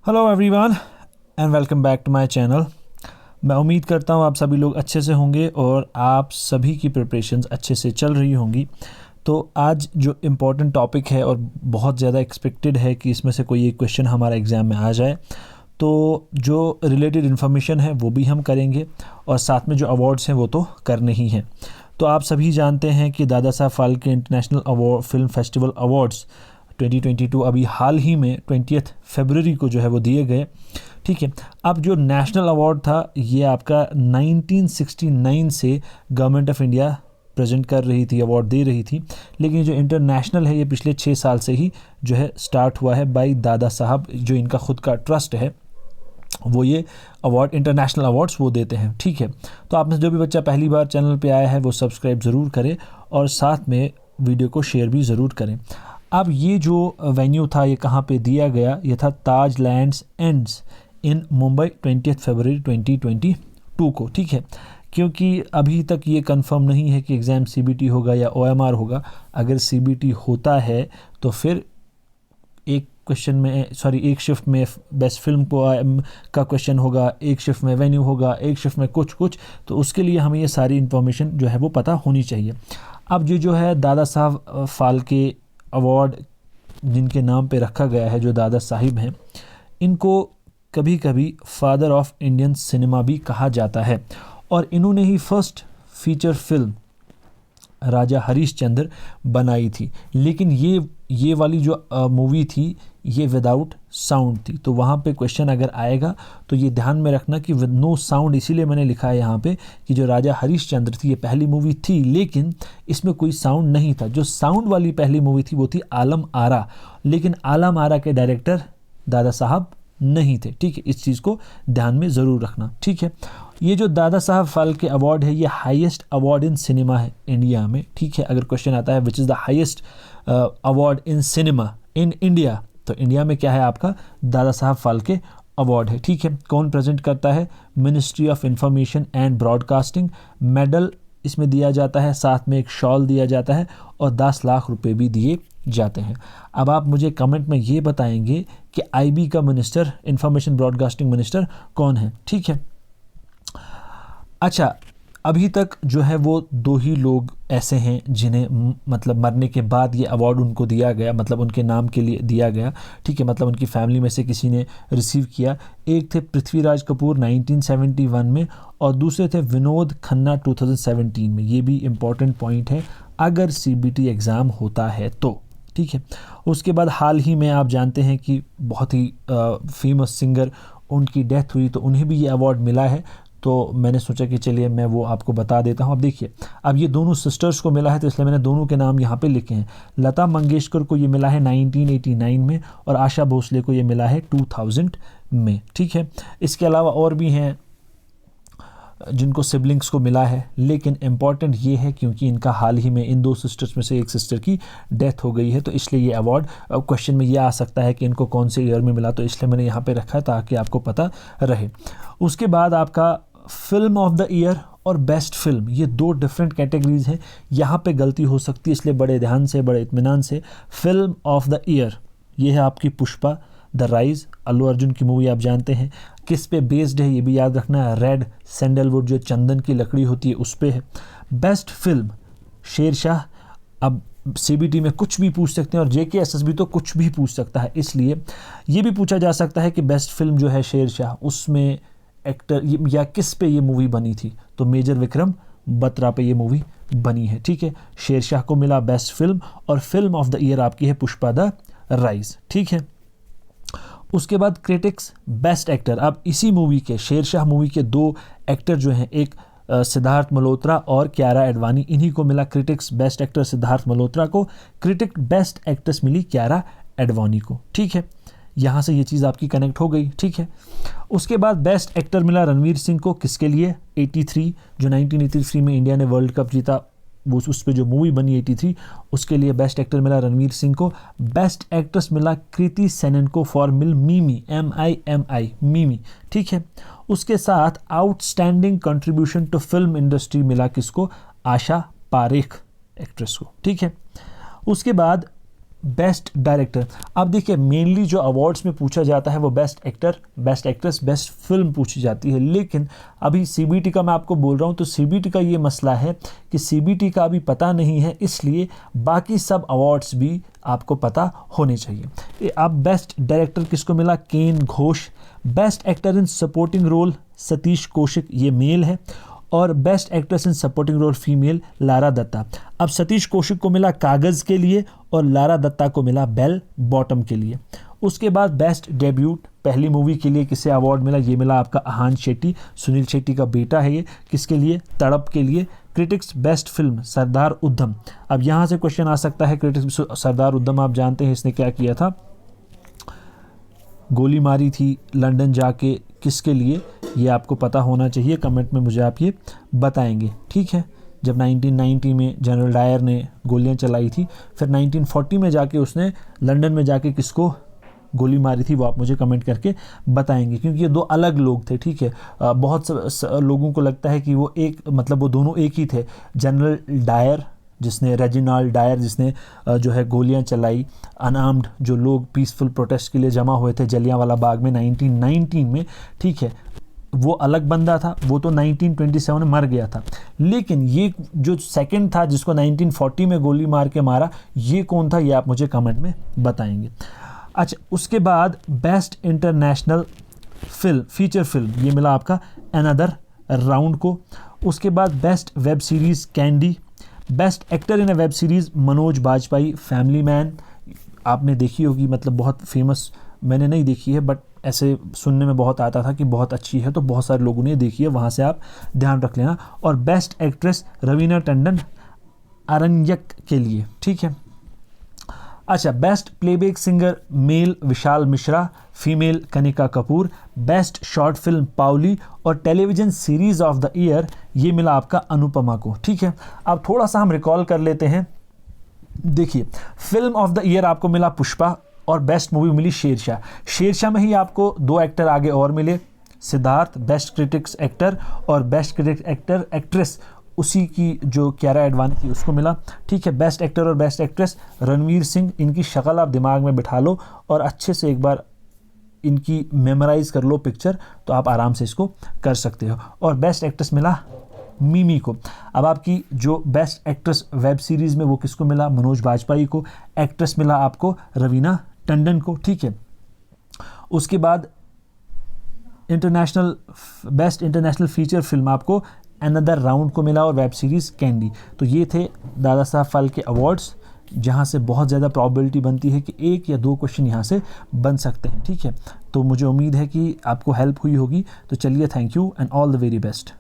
Hello everyone and welcome back to my channel. मैं उम्मीद करता हूँ आप सभी लोग अच्छे से होंगे और आप सभी की प्रिपरेशंस अच्छे से चल रही होंगी। तो आज जो इम्पोर्टेंट टॉपिक है और बहुत ज़्यादा एक्सपेक्टेड है कि इसमें से कोई एक क्वेश्चन हमारा एग्ज़ाम में आ जाए, तो जो रिलेटेड इन्फॉर्मेशन है वो भी हम करेंगे और साथ में जो अवार्ड्स हैं वो तो करने ही हैं। तो आप सभी जानते हैं कि Dada Saheb Phalke international award film festival awards 2022 अभी हाल ही में 20 फरवरी को जो है वो दिए गए। ठीक है, अब जो नेशनल अवार्ड था ये आपका 1969 से गवर्नमेंट ऑफ इंडिया प्रेजेंट कर रही थी, अवार्ड दे रही थी, लेकिन जो इंटरनेशनल है ये पिछले 6 साल से ही जो है स्टार्ट हुआ है बाई दादा साहब। जो इनका खुद का ट्रस्ट है वो ये अवार्ड इंटरनेशनल अवार्ड्स वो देते हैं। ठीक है, तो आप में जो भी बच्चा पहली बार चैनल पे आया है वो सब्सक्राइब ज़रूर करें और साथ में वीडियो को शेयर भी ज़रूर करें। अब ये जो वेन्यू था ये कहाँ पे दिया गया, ये था ताज लैंड्स एंड्स इन मुंबई 20 फरवरी 2022 को। ठीक है, क्योंकि अभी तक ये कंफर्म नहीं है कि एग्ज़ाम सीबीटी होगा या ओएमआर होगा। अगर सीबीटी होता है तो फिर एक शिफ्ट में बेस्ट फिल्म को का क्वेश्चन होगा, एक शिफ्ट में वेन्यू होगा, एक शिफ्ट में कुछ, तो उसके लिए हमें ये सारी इन्फॉर्मेशन जो है वो पता होनी चाहिए। अब जो है दादा साहब फाल्के अवार्ड जिनके नाम पे रखा गया है, जो दादा साहिब हैं, इनको कभी कभी फादर ऑफ इंडियन सिनेमा भी कहा जाता है और इन्होंने ही फर्स्ट फीचर फिल्म राजा हरीशचंद्र बनाई थी। लेकिन ये वाली जो मूवी थी ये विदाउट साउंड थी। तो वहाँ पे क्वेश्चन अगर आएगा तो ये ध्यान में रखना कि विद नो साउंड, इसीलिए मैंने लिखा है यहाँ पे कि जो राजा हरीशचंद्र थी ये पहली मूवी थी लेकिन इसमें कोई साउंड नहीं था। जो साउंड वाली पहली मूवी थी वो थी आलम आरा, लेकिन आलम आरा के डायरेक्टर दादा साहब नहीं थे। ठीक है, इस चीज़ को ध्यान में ज़रूर रखना। ठीक है, ये जो दादा साहब फाल्के अवार्ड है ये हाईएस्ट अवार्ड इन सिनेमा है इंडिया में। ठीक है, अगर क्वेश्चन आता है which is the highest award in cinema in India, तो इंडिया में क्या है आपका दादा साहब फाल्के अवार्ड है। ठीक है, कौन प्रेजेंट करता है? Ministry of information and broadcasting. Medal इसमें दिया जाता है, साथ में एक शॉल दिया जाता है और 10 लाख रुपए भी दिए जाते हैं। अब आप मुझे कमेंट में ये बताएंगे कि आईबी का मिनिस्टर, इंफॉर्मेशन ब्रॉडकास्टिंग मिनिस्टर कौन है। ठीक है, अच्छा, अभी तक जो है वो 2 ही लोग ऐसे हैं जिन्हें मतलब मरने के बाद ये अवार्ड उनको दिया गया, मतलब उनके नाम के लिए दिया गया। ठीक है, मतलब उनकी फैमिली में से किसी ने रिसीव किया। एक थे पृथ्वीराज कपूर 1971 में और दूसरे थे विनोद खन्ना 2017 में। ये भी इम्पॉर्टेंट पॉइंट है अगर सीबीटी एग्ज़ाम होता है तो। ठीक है, उसके बाद हाल ही में आप जानते हैं कि बहुत ही फेमस सिंगर उनकी डेथ हुई, तो उन्हें भी ये अवार्ड मिला है। तो मैंने सोचा कि चलिए मैं वो आपको बता देता हूँ। अब देखिए, अब ये दोनों सिस्टर्स को मिला है तो इसलिए मैंने दोनों के नाम यहाँ पे लिखे हैं। लता मंगेशकर को ये मिला है 1989 में और आशा भोसले को ये मिला है 2000 में। ठीक है, इसके अलावा और भी हैं जिनको सिबलिंग्स को मिला है, लेकिन इम्पॉर्टेंट ये है क्योंकि इनका हाल ही में इन 2 सिस्टर्स में से एक सिस्टर की डेथ हो गई है, तो इसलिए ये अवार्ड क्वेश्चन में ये आ सकता है कि इनको कौन से ईयर में मिला, तो इसलिए मैंने यहाँ पे रखा है ताकि आपको पता रहे। उसके बाद आपका फिल्म ऑफ द ईयर और बेस्ट फिल्म, ये 2 डिफरेंट कैटेगरीज हैं। यहाँ पे गलती हो सकती है, इसलिए बड़े ध्यान से, बड़े इत्मीनान से। फिल्म ऑफ द ईयर ये है आपकी पुष्पा द राइज, अल्लू अर्जुन की मूवी, आप जानते हैं। किस पे बेस्ड है ये भी याद रखना है, रेड सैंडलवुड जो चंदन की लकड़ी होती है उस पे है। Best film Shershaah. अब सीबीटी में कुछ भी पूछ सकते हैं और जेकेएसएस तो कुछ भी पूछ सकता है, इसलिए ये भी पूछा जा सकता है कि बेस्ट फिल्म जो है शेरशाह, उसमें एक्टर या किस पे ये मूवी बनी थी, तो मेजर विक्रम बत्रा पे ये मूवी बनी है। ठीक है, शेरशाह को मिला बेस्ट फिल्म और फिल्म ऑफ द ईयर आपकी है पुष्पा द राइज। ठीक है, उसके बाद क्रिटिक्स बेस्ट एक्टर। अब इसी मूवी के, शेरशाह मूवी के 2 एक्टर जो हैं, एक सिद्धार्थ मल्होत्रा और कियारा एडवाणी, इन्हीं को मिला critics best actor Siddharth Malhotra को, क्रिटिक बेस्ट एक्ट्रेस मिली कियारा एडवाणी को। ठीक है, यहाँ से ये चीज़ आपकी कनेक्ट हो गई। ठीक है, उसके बाद बेस्ट एक्टर मिला रणवीर सिंह को, किसके लिए? 83, जो 1983 में इंडिया ने वर्ल्ड कप जीता, वो उस पर जो मूवी बनी 83, उसके लिए बेस्ट एक्टर मिला रणवीर सिंह को। बेस्ट एक्ट्रेस मिला कृति सेनन को फॉर मिमी, MIMI मिमी। ठीक है, उसके साथ outstanding contribution to film industry मिला किसको? आशा पारेख एक्ट्रेस को। ठीक है, उसके बाद बेस्ट डायरेक्टर। अब देखिए मेनली जो अवार्ड्स में पूछा जाता है वो best actor, best actress, best film पूछी जाती है, लेकिन अभी सीबीटी का मैं आपको बोल रहा हूँ, तो सीबीटी का ये मसला है कि सीबीटी का अभी पता नहीं है, इसलिए बाकी सब अवार्ड्स भी आपको पता होने चाहिए। अब बेस्ट डायरेक्टर किसको मिला? Ken Ghosh. Best actor in supporting role Satish Kaushik, ये मेल है, और best actress in supporting role female Lara Dutta. अब सतीश कौशिक को मिला कागज़ के लिए और लारा दत्ता को मिला बेल बॉटम के लिए। उसके बाद बेस्ट डेब्यूट, पहली मूवी के लिए किसे अवार्ड मिला? ये मिला आपका आहान शेट्टी, सुनील शेट्टी का बेटा है ये। किसके लिए? तड़प के लिए। Critics best film Sardar Udham. अब यहाँ से क्वेश्चन आ सकता है, क्रिटिक्स सरदार उधम आप जानते हैं इसने क्या किया था, गोली मारी थी लंदन जाके, किसके लिए? ये आपको पता होना चाहिए, कमेंट में मुझे आप ये बताएंगे, ठीक है। जब 1990 में जनरल डायर ने गोलियां चलाई थी, फिर 1940 में जाके उसने लंदन में जाके किसको गोली मारी थी, वो आप मुझे कमेंट करके बताएंगे, क्योंकि ये दो अलग लोग थे, ठीक है। बहुत लोगों को लगता है कि वो एक, मतलब वो दोनों एक ही थे। जनरल डायर जिसने, रेजिनाल्ड डायर जिसने जो है गोलियां चलाई, अनआर्म्ड जो लोग पीसफुल प्रोटेस्ट के लिए जमा हुए थे जलियांवाला बाग में 1919 में, ठीक है, वो अलग बंदा था, वो तो 1927 में मर गया था। लेकिन ये जो सेकंड था जिसको 1940 में गोली मार के मारा, ये कौन था, ये आप मुझे कमेंट में बताएंगे। अच्छा, उसके बाद best international film, feature film, ये मिला आपका अनदर राउंड को। उसके बाद best web series Candy. Best actor in a web series Manoj Bajpayee, Family Man आपने देखी होगी, मतलब बहुत फेमस, मैंने नहीं देखी है बट ऐसे सुनने में बहुत आता था कि बहुत अच्छी है, तो बहुत सारे लोगों ने देखी है, वहाँ से आप ध्यान रख लेना। और बेस्ट एक्ट्रेस रवीना टंडन अरण्यक के लिए, ठीक है। अच्छा, best playback singer male Vishal Mishra, female Kanika Kapoor. Best short film Pauli, और television series of the year ये मिला आपका अनुपमा को, ठीक है। अब थोड़ा सा हम रिकॉल कर लेते हैं। देखिए, फिल्म ऑफ द ईयर आपको मिला पुष्पा, और बेस्ट मूवी मिली शेरशाह। शेरशाह में ही आपको 2 एक्टर आगे और मिले, सिद्धार्थ बेस्ट क्रिटिक्स एक्टर, और बेस्ट क्रिटिक्स एक्टर एक्ट्रेस उसी की जो कियारा एडवानी थी उसको मिला, ठीक है। बेस्ट एक्टर और बेस्ट एक्ट्रेस रणवीर सिंह, इनकी शक्ल आप दिमाग में बिठा लो और अच्छे से एक बार इनकी मेमोराइज कर लो पिक्चर, तो आप आराम से इसको कर सकते हो। और बेस्ट एक्ट्रेस मिला मिमी को। अब आपकी जो बेस्ट एक्ट्रेस वेब सीरीज़ में वो किसको मिला? मनोज बाजपेयी को। एक्ट्रेस मिला आपको रवीना टंडन को, ठीक है। उसके बाद international, best international feature film आपको अनदर राउंड को मिला, और वेब सीरीज़ कैंडी। तो ये थे दादा साहब फाल्के अवार्ड्स, जहाँ से बहुत ज़्यादा प्रॉबिलिटी बनती है कि 1 या 2 क्वेश्चन यहाँ से बन सकते हैं, ठीक है। तो मुझे उम्मीद है कि आपको हेल्प हुई होगी। तो चलिए, thank you and all the very best.